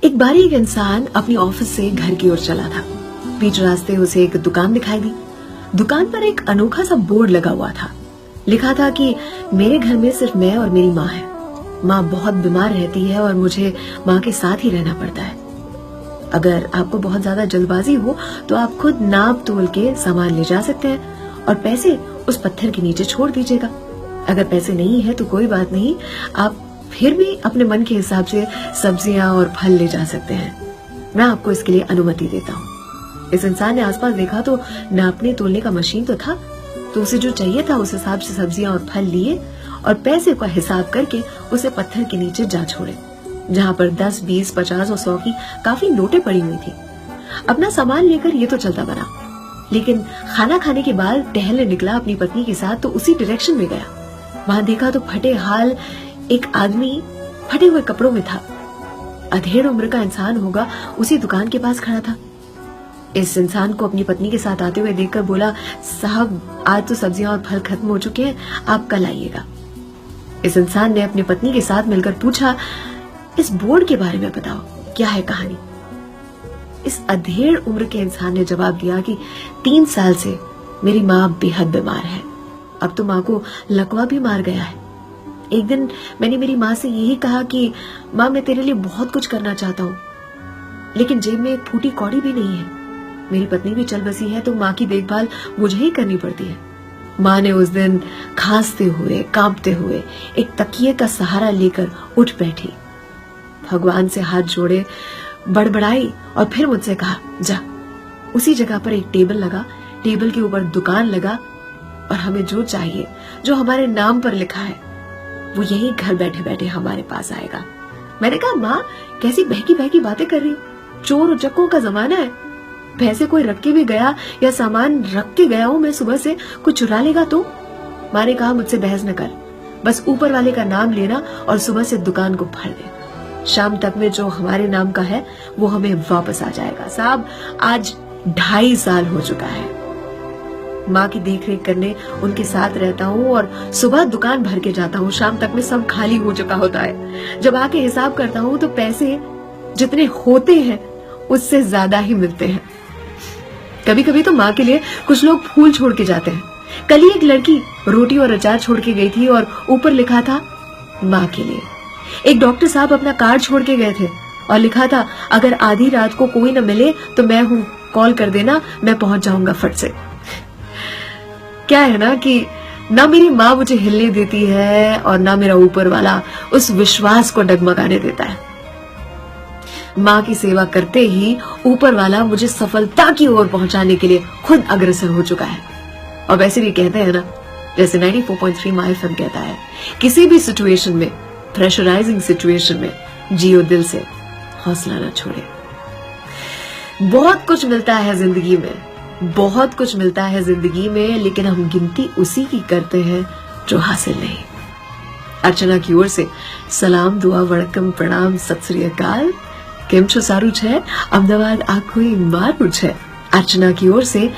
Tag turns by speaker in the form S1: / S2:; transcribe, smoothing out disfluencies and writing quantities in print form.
S1: एक बार एक इंसान अपनी ऑफिस से घर की ओर चला था। बीच रास्ते उसे एक दुकान दिखाई दी। दुकान पर एक अनोखा सा बोर्ड लगा हुआ था। लिखा था कि मेरे घर में सिर्फ मैं और मेरी माँ है। माँ बहुत बीमार रहती है और मुझे माँ के साथ ही रहना पड़ता है। अगर आपको बहुत ज्यादा जल्दबाजी हो तो आप खुद नाप तोल के सामान ले जा सकते हैं और पैसे उस पत्थर के नीचे छोड़ दीजिएगा। अगर पैसे नहीं है तो कोई बात नहीं, आप फिर भी अपने मन के हिसाब से सब्जियां और फल ले जा सकते हैं। मैं आपको इसके लिए अनुमति देता हूँ। इस इंसान ने आसपास देखा तो नापने तोलने का मशीन तो था, तो उसे जो चाहिए था उस हिसाब से सब्जियां और फल लिए और पैसे का हिसाब करके उसे पत्थर के नीचे जा छोड़े, जहाँ पर 10, 20, 50 और 100 की काफी नोटें पड़ी हुई थी। अपना सामान लेकर ये तो चलता बना, लेकिन खाना खाने के बाद टहलने निकला अपनी पत्नी के साथ तो उसी डायरेक्शन में गया। वहां देखा तो फटे हाल एक आदमी फटे हुए कपड़ों में था। अधेड़ उम्र का इंसान होगा, उसी दुकान के पास खड़ा था। इस इंसान को अपनी पत्नी के साथ आते हुए देखकर बोला, साहब आज तो सब्जियां और फल खत्म हो चुके हैं, आप कल आइएगा। इस इंसान ने अपनी पत्नी के साथ मिलकर पूछा, इस बोर्ड के बारे में बताओ, क्या है कहानी। इस अधेड़ उम्र के इंसान ने जवाब दिया कि 3 साल से मेरी माँ बेहद बीमार है। अब तो माँ को लकवा भी मार गया है। एक दिन मैंने मेरी माँ से यही कहा कि माँ मैं तेरे लिए बहुत कुछ करना चाहता हूँ, लेकिन जेब में एक फूटी कौड़ी भी नहीं है। मेरी पत्नी भी चल बसी है तो माँ की देखभाल मुझे ही करनी पड़ती है। माँ ने उस दिन खांसते हुए कांपते हुए एक तकिए का सहारा लेकर उठ बैठी, भगवान से हाथ जोड़े, बड़बड़ाई और फिर मुझसे कहा, जा उसी जगह पर एक टेबल लगा, टेबल के ऊपर दुकान लगा और हमें जो चाहिए, जो हमारे नाम पर लिखा है, वो यही घर बैठे बैठे हमारे पास आएगा। मैंने कहा, माँ कैसी बहकी बहकी बातें कर रही हो, चोर उचक्कों का जमाना है। पैसे कोई रख के भी गया या सामान रख के गया हूं मैं सुबह से, कुछ चुरा लेगा तो। माँ ने कहा, मुझसे बहस न कर, बस ऊपर वाले का नाम लेना और सुबह से दुकान को भर दे। शाम तक में जो हमारे नाम का है वो हमें वापस आ जाएगा। साहब आज 2.5 साल हो चुका है माँ की देख रेख करने उनके साथ रहता हूँ और सुबह दुकान भर के जाता हूँ, शाम तक में सब खाली हो चुका होता है। जब आके हिसाब करता हूँ तो पैसे जितने होते हैं उससे ज्यादा ही मिलते हैं। कभी कभी तो माँ के लिए कुछ लोग फूल छोड़ के जाते हैं। कल ही एक लड़की रोटी और अचार छोड़ के गई थी और ऊपर लिखा था माँ के लिए। एक डॉक्टर साहब अपना कार्ड छोड़ के गए थे और लिखा था, अगर आधी रात को कोई न मिले तो मैं हूँ, कॉल कर देना, मैं पहुंच जाऊंगा फट से। क्या है ना कि ना मेरी माँ मुझे हिलने देती है और ना मेरा ऊपर वाला उस विश्वास को डगमगाने देता है। माँ की सेवा करते ही ऊपर वाला मुझे सफलता की ओर पहुंचाने के लिए खुद अग्रसर हो चुका है। और वैसे भी कहते हैं ना, जैसे 94.3 माय एफएम कहता है, किसी भी सिचुएशन में, प्रेशराइजिंग सिचुएशन में जियो दिल से, हौसला ना छोड़े। बहुत कुछ मिलता है जिंदगी में, बहुत कुछ मिलता है जिंदगी में, लेकिन हम गिनती उसी की करते हैं जो हासिल नहीं। अर्चना की ओर से सलाम, दुआ, वड़कम, प्रणाम, सत श्री अकाल। केम छो सारू छे, अहमदाबाद आखोई मारू छे। अर्चना की ओर से